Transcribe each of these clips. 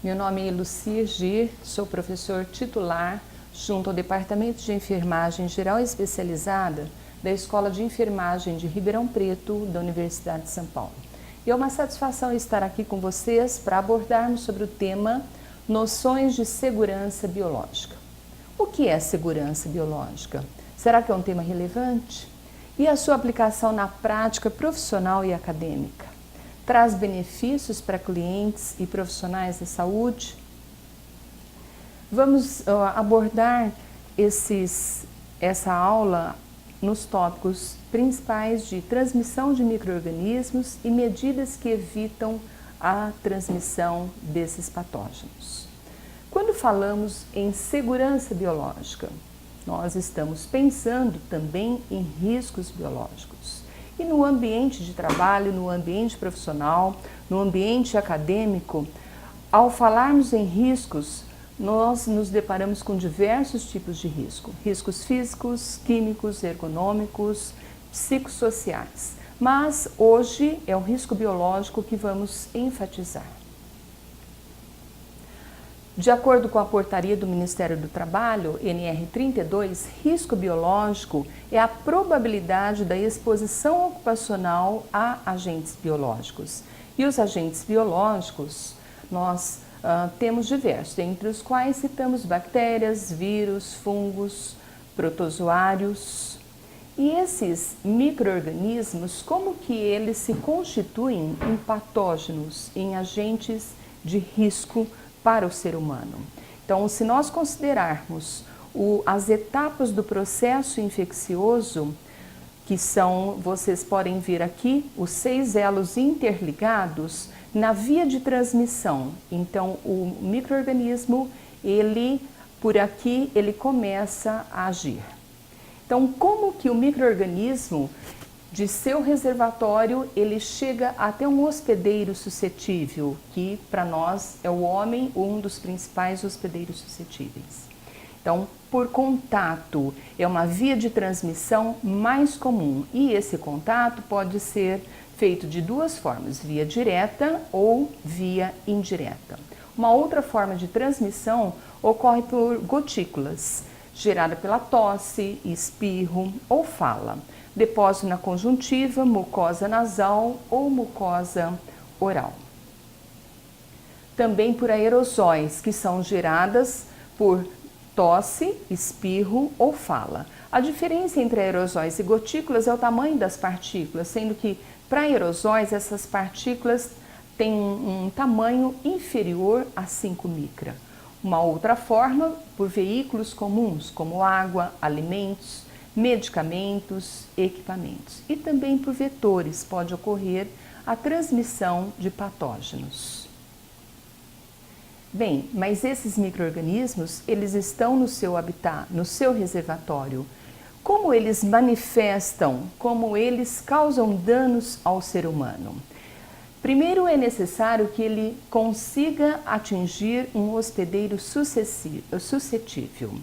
Meu nome é Lucia Gir, sou professor titular junto ao Departamento de Enfermagem Geral Especializada da Escola de Enfermagem de Ribeirão Preto, da Universidade de São Paulo. E é uma satisfação estar aqui com vocês para abordarmos sobre o tema Noções de Segurança Biológica. O que é segurança biológica? Será que é um tema relevante? E a sua aplicação na prática profissional e acadêmica? Traz benefícios para clientes e profissionais da saúde? Vamos abordar essa aula nos tópicos principais de transmissão de micro-organismos e medidas que evitam a transmissão desses patógenos. Quando falamos em segurança biológica, nós estamos pensando também em riscos biológicos. E no ambiente de trabalho, no ambiente profissional, no ambiente acadêmico, ao falarmos em riscos, nós nos deparamos com diversos tipos de risco. Riscos físicos, químicos, ergonômicos, psicossociais. Mas hoje é o risco biológico que vamos enfatizar. De acordo com a portaria do Ministério do Trabalho, NR 32, risco biológico é a probabilidade da exposição ocupacional a agentes biológicos. E os agentes biológicos, nós temos diversos, entre os quais citamos bactérias, vírus, fungos, protozoários. E esses micro-organismos, como que eles se constituem em patógenos, em agentes de risco para o ser humano? Então, se nós considerarmos as etapas do processo infeccioso, que são, vocês podem ver aqui, os 6 elos interligados na via de transmissão. Então, o micro-organismo, por aqui, ele começa a agir. Então, como que o micro-organismo, de seu reservatório, ele chega até um hospedeiro suscetível, que para nós é o homem, um dos principais hospedeiros suscetíveis. Então, por contato, é uma via de transmissão mais comum e esse contato pode ser feito de duas formas, via direta ou via indireta. Uma outra forma de transmissão ocorre por gotículas, gerada pela tosse, espirro ou fala. Depósito na conjuntiva, mucosa nasal ou mucosa oral. Também por aerosóis, que são geradas por tosse, espirro ou fala. A diferença entre aerosóis e gotículas é o tamanho das partículas, sendo que para aerosóis essas partículas têm um tamanho inferior a 5 micra. Uma outra forma, por veículos comuns, como água, alimentos, medicamentos, equipamentos. E também por vetores pode ocorrer a transmissão de patógenos. Bem, mas esses micro-organismos, eles estão no seu habitat, no seu reservatório. Como eles manifestam, como eles causam danos ao ser humano? Primeiro é necessário que ele consiga atingir um hospedeiro suscetível.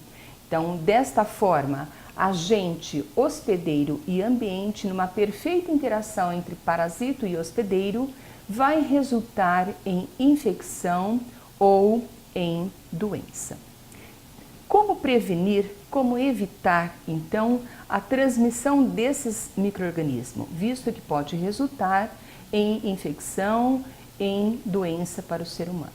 Então, desta forma, agente, hospedeiro e ambiente, numa perfeita interação entre parasito e hospedeiro, vai resultar em infecção ou em doença. Como prevenir, como evitar, então, a transmissão desses micro-organismos, visto que pode resultar em infecção, em doença para o ser humano?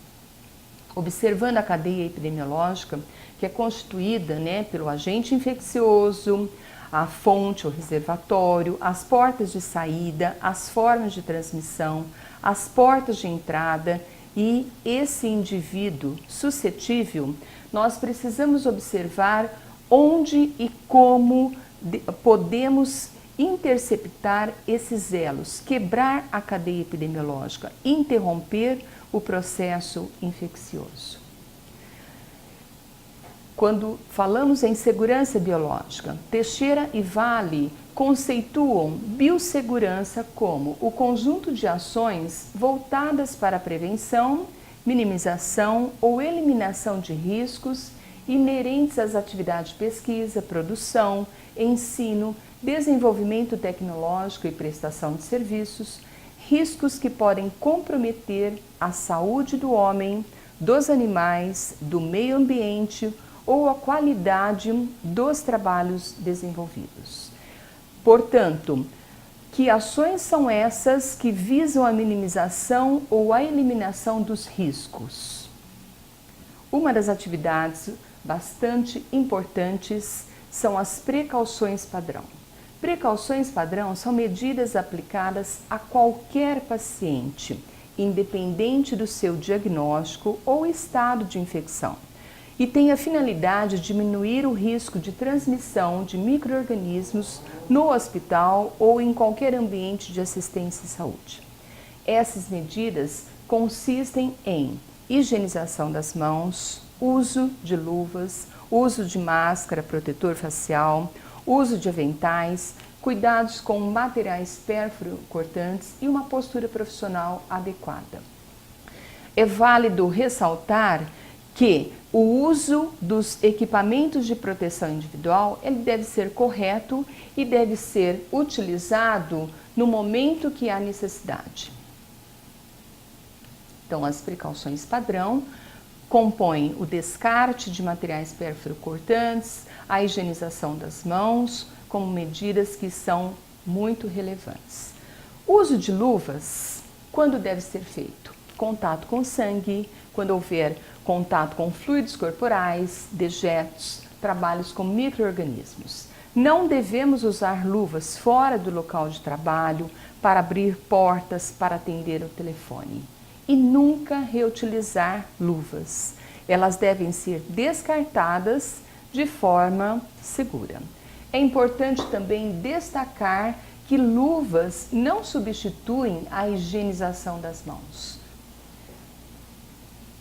Observando a cadeia epidemiológica, que é constituída pelo agente infeccioso, a fonte ou reservatório, as portas de saída, as formas de transmissão, as portas de entrada e esse indivíduo suscetível, nós precisamos observar onde e como podemos interceptar esses elos, quebrar a cadeia epidemiológica, interromper o processo infeccioso. Quando falamos em segurança biológica, Teixeira e Vale conceituam biossegurança como o conjunto de ações voltadas para a prevenção, minimização ou eliminação de riscos inerentes às atividades de pesquisa, produção, ensino, desenvolvimento tecnológico e prestação de serviços, riscos que podem comprometer a saúde do homem, dos animais, do meio ambiente ou a qualidade dos trabalhos desenvolvidos. Portanto, que ações são essas que visam a minimização ou a eliminação dos riscos? Uma das atividades bastante importantes são as precauções padrão. Precauções padrão são medidas aplicadas a qualquer paciente, independente do seu diagnóstico ou estado de infecção, e tem a finalidade de diminuir o risco de transmissão de micro-organismos no hospital ou em qualquer ambiente de assistência e saúde. Essas medidas consistem em higienização das mãos, uso de luvas, uso de máscara, protetor facial, uso de aventais, cuidados com materiais pérfuro-cortantes e uma postura profissional adequada. É válido ressaltar que o uso dos equipamentos de proteção individual ele deve ser correto e deve ser utilizado no momento que há necessidade. Então, as precauções padrão compõem o descarte de materiais pérfuro-cortantes, a higienização das mãos, como medidas que são muito relevantes. O uso de luvas, quando deve ser feito? Contato com sangue, quando houver contato com fluidos corporais, dejetos, trabalhos com micro-organismos. Não devemos usar luvas fora do local de trabalho para abrir portas, para atender o telefone. E nunca reutilizar luvas. Elas devem ser descartadas de forma segura. É importante também destacar que luvas não substituem a higienização das mãos.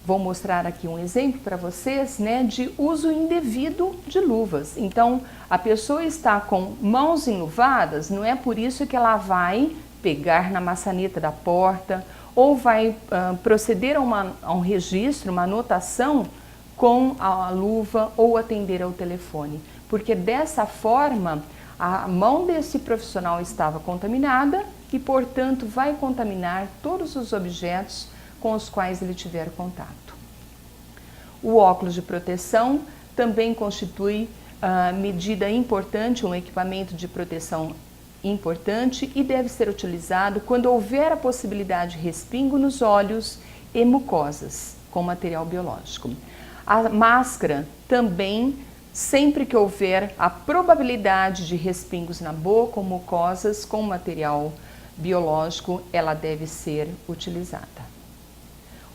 Vou mostrar aqui um exemplo para vocês, de uso indevido de luvas. Então, a pessoa está com mãos enluvadas, não é por isso que ela vai pegar na maçaneta da porta ou vai proceder a um registro, uma anotação com a luva ou atender ao telefone. Porque dessa forma, a mão desse profissional estava contaminada e, portanto, vai contaminar todos os objetos com os quais ele tiver contato. O óculos de proteção também constitui medida importante, um equipamento de proteção importante e deve ser utilizado quando houver a possibilidade de respingo nos olhos e mucosas com material biológico. A máscara também, sempre que houver a probabilidade de respingos na boca ou mucosas com material biológico, ela deve ser utilizada.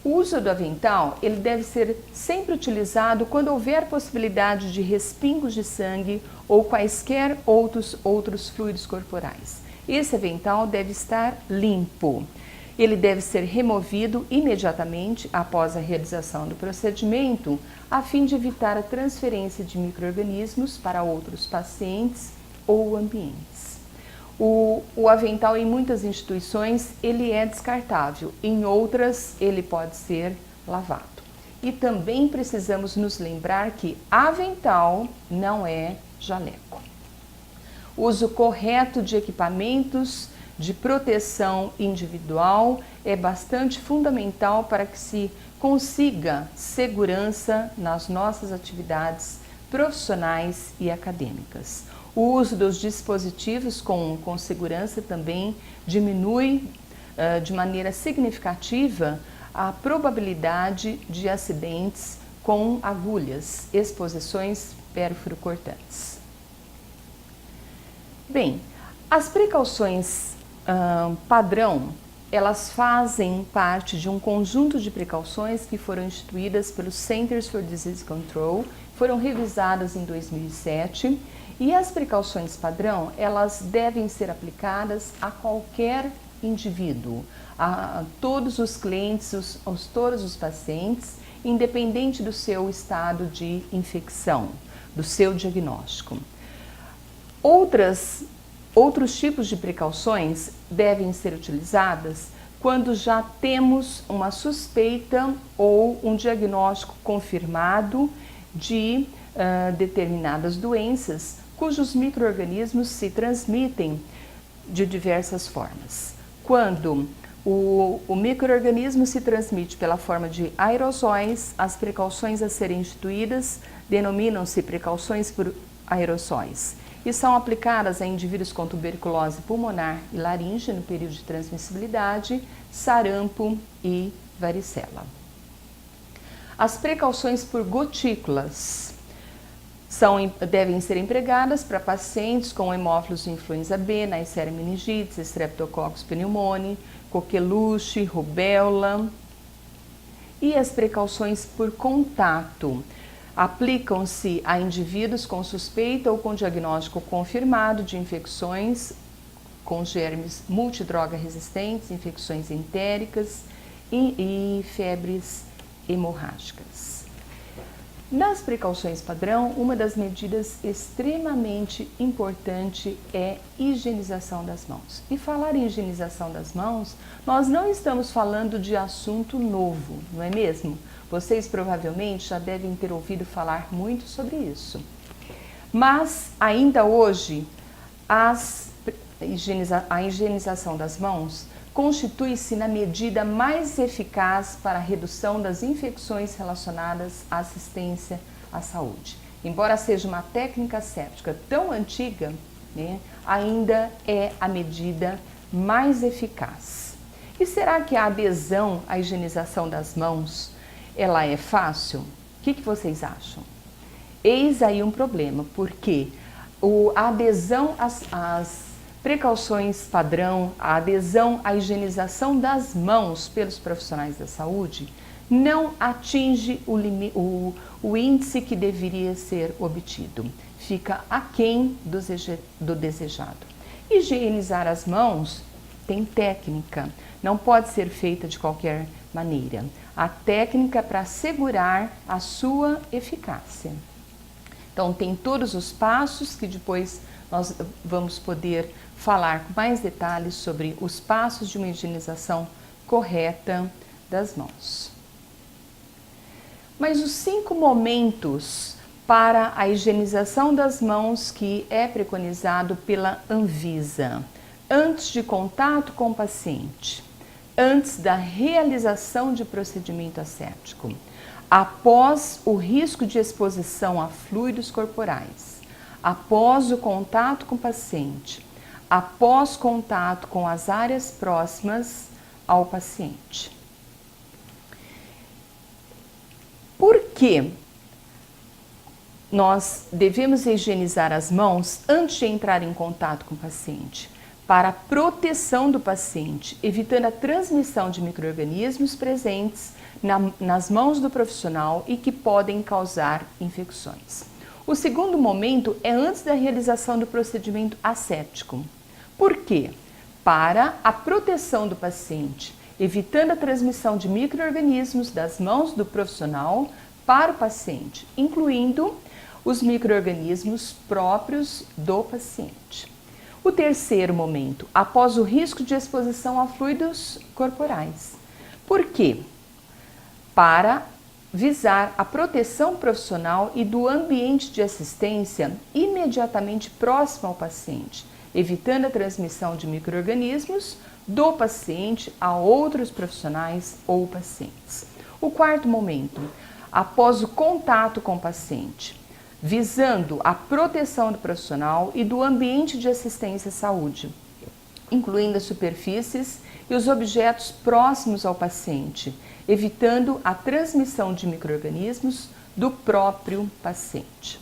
O uso do avental, ele deve ser sempre utilizado quando houver possibilidade de respingos de sangue ou quaisquer outros fluidos corporais. Esse avental deve estar limpo. Ele deve ser removido imediatamente após a realização do procedimento, a fim de evitar a transferência de micro-organismos para outros pacientes ou ambientes. O avental em muitas instituições ele é descartável, em outras ele pode ser lavado. E também precisamos nos lembrar que avental não é jaleco. O uso correto de equipamentos de proteção individual é bastante fundamental para que se consiga segurança nas nossas atividades profissionais e acadêmicas. O uso dos dispositivos com segurança também diminui de maneira significativa a probabilidade de acidentes com agulhas, exposições pérfuro-cortantes. Bem, as precauções padrão, elas fazem parte de um conjunto de precauções que foram instituídas pelo Centers for Disease Control, foram revisadas em 2007 e as precauções padrão, elas devem ser aplicadas a qualquer indivíduo, a todos os clientes, todos os pacientes, independente do seu estado de infecção, do seu diagnóstico. Outros tipos de precauções devem ser utilizadas quando já temos uma suspeita ou um diagnóstico confirmado de determinadas doenças cujos micro-organismos se transmitem de diversas formas. Quando O micro-organismo se transmite pela forma de aerossóis. As precauções a serem instituídas denominam-se precauções por aerossóis e são aplicadas a indivíduos com tuberculose pulmonar e laringe no período de transmissibilidade, sarampo e varicela. As precauções por gotículas devem ser empregadas para pacientes com hemófilos de influenza B, Neisseria meningitidis, Streptococcus pneumoniae, coqueluche, rubéola. E as precauções por contato aplicam-se a indivíduos com suspeita ou com diagnóstico confirmado de infecções com germes multidroga resistentes, infecções entéricas e febres hemorrágicas. Nas precauções padrão, uma das medidas extremamente importante é higienização das mãos. E falar em higienização das mãos, nós não estamos falando de assunto novo, não é mesmo? Vocês provavelmente já devem ter ouvido falar muito sobre isso. Mas ainda hoje, a higienização das mãos constitui-se na medida mais eficaz para a redução das infecções relacionadas à assistência à saúde. Embora seja uma técnica asséptica tão antiga, né, ainda é a medida mais eficaz. E será que a adesão à higienização das mãos, ela é fácil? O que vocês acham? Eis aí um problema, porque a adesão às precauções padrão, a adesão à higienização das mãos pelos profissionais da saúde não atinge o índice que deveria ser obtido. Fica aquém do desejado. Higienizar as mãos tem técnica, não pode ser feita de qualquer maneira. A técnica é para assegurar a sua eficácia. Então, tem todos os passos que depois nós vamos poder falar com mais detalhes sobre os passos de uma higienização correta das mãos. Mas os 5 momentos para a higienização das mãos que é preconizado pela Anvisa: antes de contato com o paciente, antes da realização de procedimento asséptico, após o risco de exposição a fluidos corporais, após o contato com o paciente, após contato com as áreas próximas ao paciente. Por que nós devemos higienizar as mãos antes de entrar em contato com o paciente? Para a proteção do paciente, evitando a transmissão de micro-organismos presentes nas mãos do profissional e que podem causar infecções. O segundo momento é antes da realização do procedimento asséptico. Por quê? Para a proteção do paciente, evitando a transmissão de micro-organismos das mãos do profissional para o paciente, incluindo os micro-organismos próprios do paciente. O terceiro momento, após o risco de exposição a fluidos corporais. Por quê? Para visar a proteção profissional e do ambiente de assistência imediatamente próximo ao paciente, evitando a transmissão de micro-organismos do paciente a outros profissionais ou pacientes. O quarto momento, após o contato com o paciente, visando a proteção do profissional e do ambiente de assistência à saúde, incluindo as superfícies e os objetos próximos ao paciente, evitando a transmissão de micro-organismos do próprio paciente.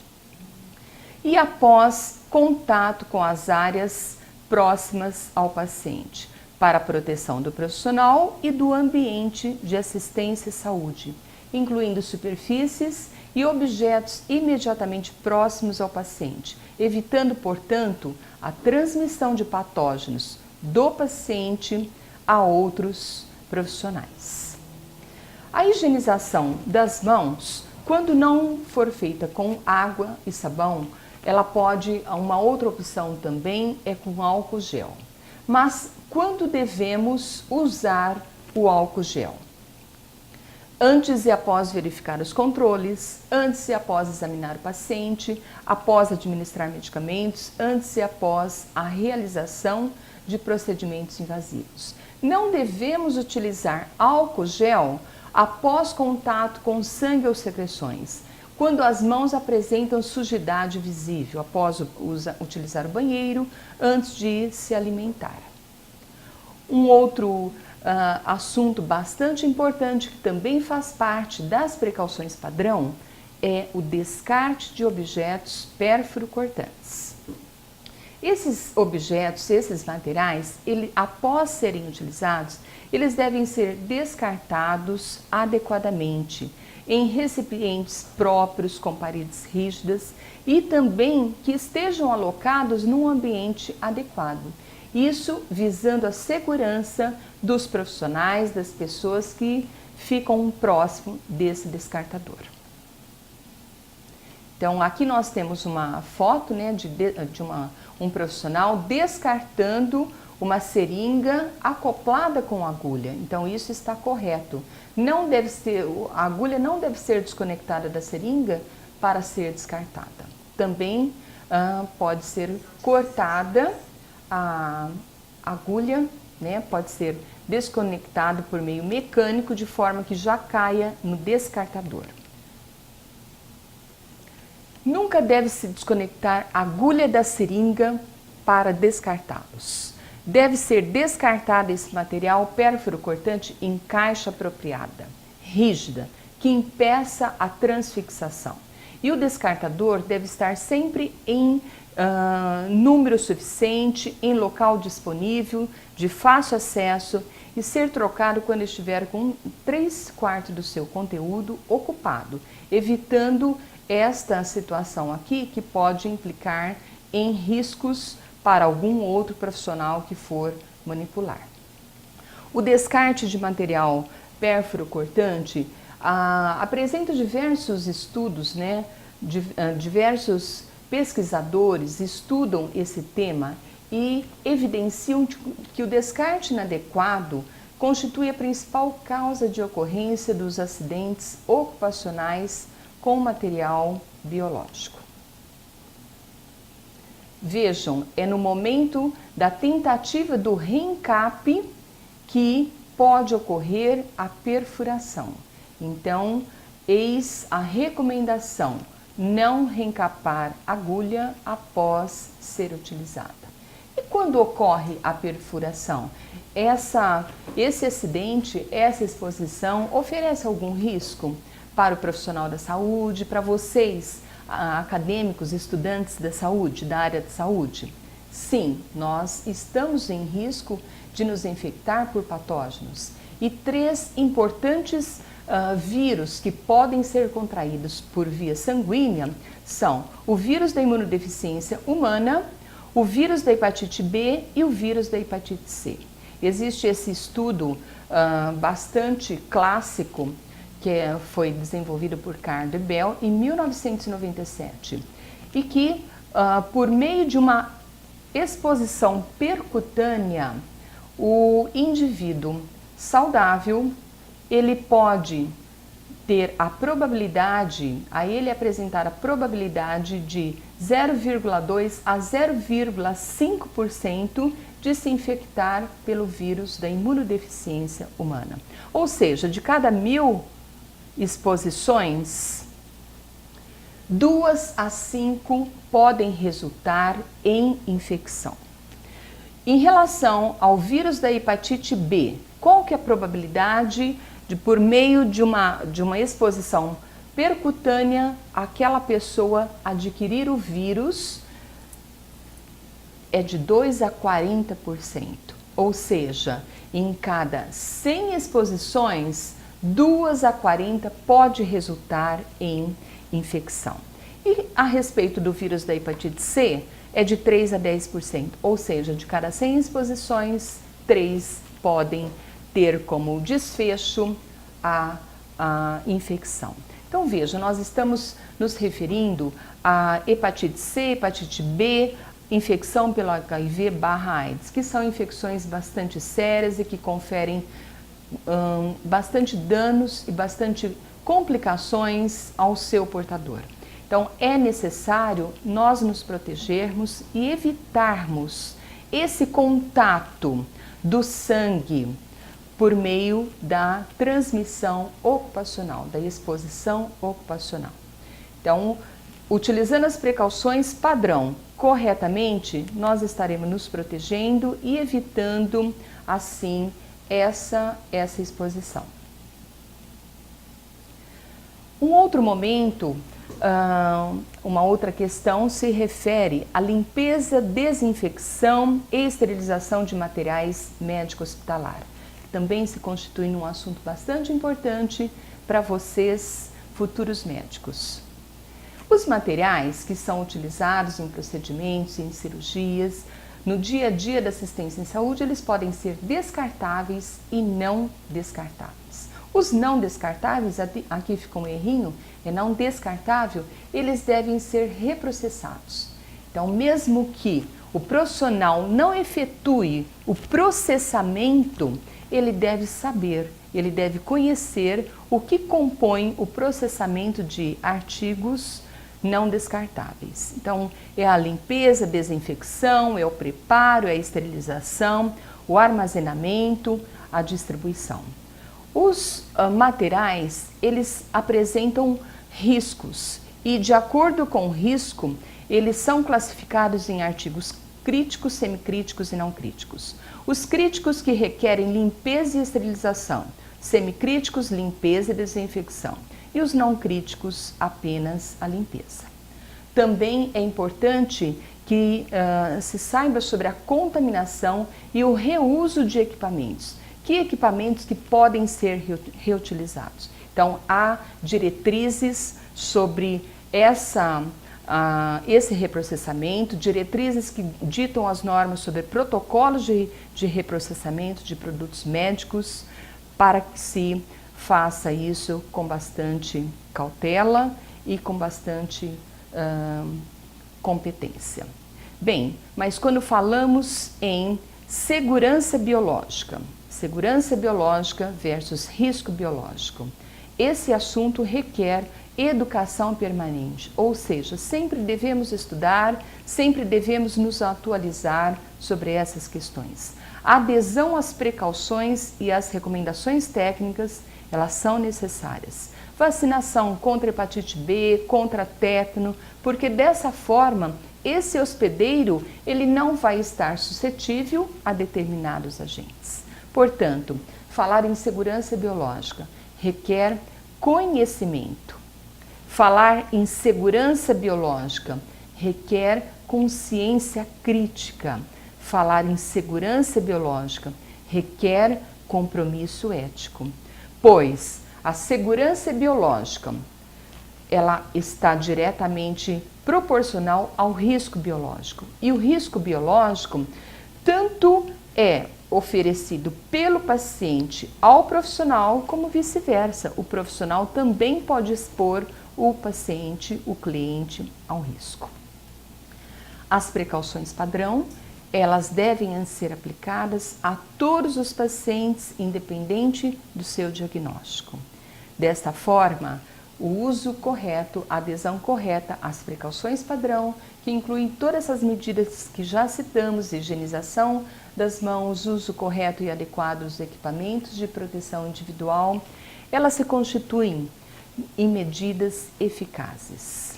E após contato com as áreas próximas ao paciente, para a proteção do profissional e do ambiente de assistência à saúde, incluindo superfícies e objetos imediatamente próximos ao paciente, evitando, portanto, a transmissão de patógenos do paciente a outros profissionais. A higienização das mãos, quando não for feita com água e sabão, ela pode, uma outra opção também é com álcool gel. Mas quando devemos usar o álcool gel? Antes e após verificar os controles, antes e após examinar o paciente, após administrar medicamentos, antes e após a realização de procedimentos invasivos. Não devemos utilizar álcool gel após contato com sangue ou secreções, quando as mãos apresentam sujidade visível, após utilizar o banheiro, antes de se alimentar. Um outro assunto bastante importante, que também faz parte das precauções padrão, é o descarte de objetos pérfuro-cortantes. Esses objetos, esses materiais, após serem utilizados, eles devem ser descartados adequadamente em recipientes próprios com paredes rígidas e também que estejam alocados num ambiente adequado. Isso visando a segurança dos profissionais, das pessoas que ficam próximo desse descartador. Então, aqui nós temos uma foto, né, de um profissional descartando uma seringa acoplada com agulha. Então, isso está correto. A agulha não deve ser desconectada da seringa para ser descartada. Também pode ser cortada a agulha, né, pode ser desconectada por meio mecânico de forma que já caia no descartador. Nunca deve-se desconectar a agulha da seringa para descartá-los. Deve ser descartado esse material pérfuro-cortante em caixa apropriada, rígida, que impeça a transfixação. E o descartador deve estar sempre em número suficiente, em local disponível, de fácil acesso e ser trocado quando estiver com 3/4 do seu conteúdo ocupado, evitando esta situação aqui que pode implicar em riscos para algum outro profissional que for manipular. O descarte de material pérfuro-cortante apresenta diversos estudos, né? Diversos pesquisadores estudam esse tema e evidenciam que o descarte inadequado constitui a principal causa de ocorrência dos acidentes ocupacionais com material biológico. Vejam, é no momento da tentativa do reencape que pode ocorrer a perfuração. Então, eis a recomendação: não reencapar agulha após ser utilizada. E quando ocorre a perfuração? Esse acidente, essa exposição oferece algum risco para o profissional da saúde, para vocês, acadêmicos, estudantes da saúde, da área de saúde? Sim, nós estamos em risco de nos infectar por patógenos. E 3 importantes vírus que podem ser contraídos por via sanguínea são o vírus da imunodeficiência humana, o vírus da hepatite B e o vírus da hepatite C. Existe esse estudo bastante clássico que foi desenvolvido por Carl Bell em 1997 e que, por meio de uma exposição percutânea, o indivíduo saudável, ele pode ter a probabilidade, apresentar a probabilidade de 0,2 a 0,5% de se infectar pelo vírus da imunodeficiência humana. Ou seja, de cada 1000 exposições, 2 a 5 podem resultar em infecção. Em relação ao vírus da hepatite B, qual que é a probabilidade de, por meio de uma exposição percutânea, aquela pessoa adquirir o vírus? É de 2 a 40%. Ou seja, em cada 100 exposições, 2 a 40 pode resultar em infecção. E a respeito do vírus da hepatite C, é de 3 a 10%, ou seja, de cada 100 exposições, 3 podem ter como desfecho a infecção. Então veja, nós estamos nos referindo a hepatite C, hepatite B, infecção pelo HIV/AIDS, que são infecções bastante sérias e que conferem bastante danos e bastante complicações ao seu portador. Então é necessário nós nos protegermos e evitarmos esse contato do sangue por meio da transmissão ocupacional, da exposição ocupacional. Então, utilizando as precauções padrão corretamente, nós estaremos nos protegendo e evitando, assim, essa exposição. Um outro momento, uma outra questão se refere à limpeza, desinfecção e esterilização de materiais médico-hospitalar. Também se constitui um assunto bastante importante para vocês, futuros médicos. Os materiais que são utilizados em procedimentos, em cirurgias, no dia a dia da assistência em saúde, eles podem ser descartáveis e não descartáveis. Os não descartáveis, aqui fica um errinho, é não descartável, eles devem ser reprocessados. Então, mesmo que o profissional não efetue o processamento, ele deve saber, ele deve conhecer o que compõe o processamento de artigos não descartáveis. Então, é a limpeza, desinfecção, é o preparo, é a esterilização, o armazenamento, a distribuição. Os materiais, eles apresentam riscos e, de acordo com o risco, eles são classificados em artigos críticos, semicríticos e não críticos. Os críticos que requerem limpeza e esterilização, semicríticos, limpeza e desinfecção, e os não críticos, apenas a limpeza. Também é importante que se saiba sobre a contaminação e o reuso de equipamentos. Que equipamentos que podem ser reutilizados? Então, há diretrizes sobre esse reprocessamento, diretrizes que ditam as normas sobre protocolos de reprocessamento de produtos médicos, para que se faça isso com bastante cautela e com bastante competência. Bem, mas quando falamos em segurança biológica versus risco biológico, esse assunto requer educação permanente, ou seja, sempre devemos estudar, sempre devemos nos atualizar sobre essas questões. A adesão às precauções e às recomendações técnicas, elas são necessárias. Vacinação contra hepatite B, contra tétano, porque dessa forma esse hospedeiro ele não vai estar suscetível a determinados agentes. Portanto, falar em segurança biológica requer conhecimento. Falar em segurança biológica requer consciência crítica. Falar em segurança biológica requer compromisso ético, pois a segurança biológica ela está diretamente proporcional ao risco biológico. E o risco biológico tanto é oferecido pelo paciente ao profissional, como vice-versa. O profissional também pode expor o paciente, o cliente, ao risco. As precauções padrão, elas devem ser aplicadas a todos os pacientes, independente do seu diagnóstico. Desta forma, o uso correto, a adesão correta às precauções padrão, que incluem todas essas medidas que já citamos, higienização das mãos, uso correto e adequado dos equipamentos de proteção individual, elas se constituem em medidas eficazes.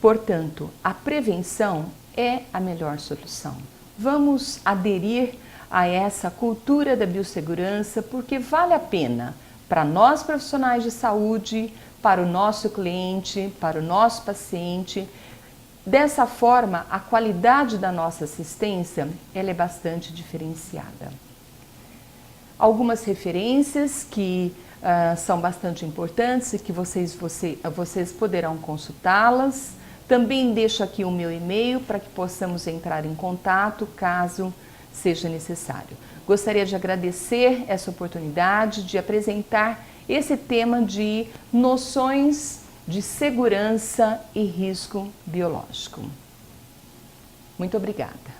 Portanto, a prevenção é a melhor solução. Vamos aderir a essa cultura da biossegurança porque vale a pena para nós profissionais de saúde, para o nosso cliente, para o nosso paciente. Dessa forma, a qualidade da nossa assistência ela é bastante diferenciada. Algumas referências que são bastante importantes e que vocês poderão consultá-las. Também deixo aqui o meu e-mail para que possamos entrar em contato caso seja necessário. Gostaria de agradecer essa oportunidade de apresentar esse tema de noções de segurança e risco biológico. Muito obrigada.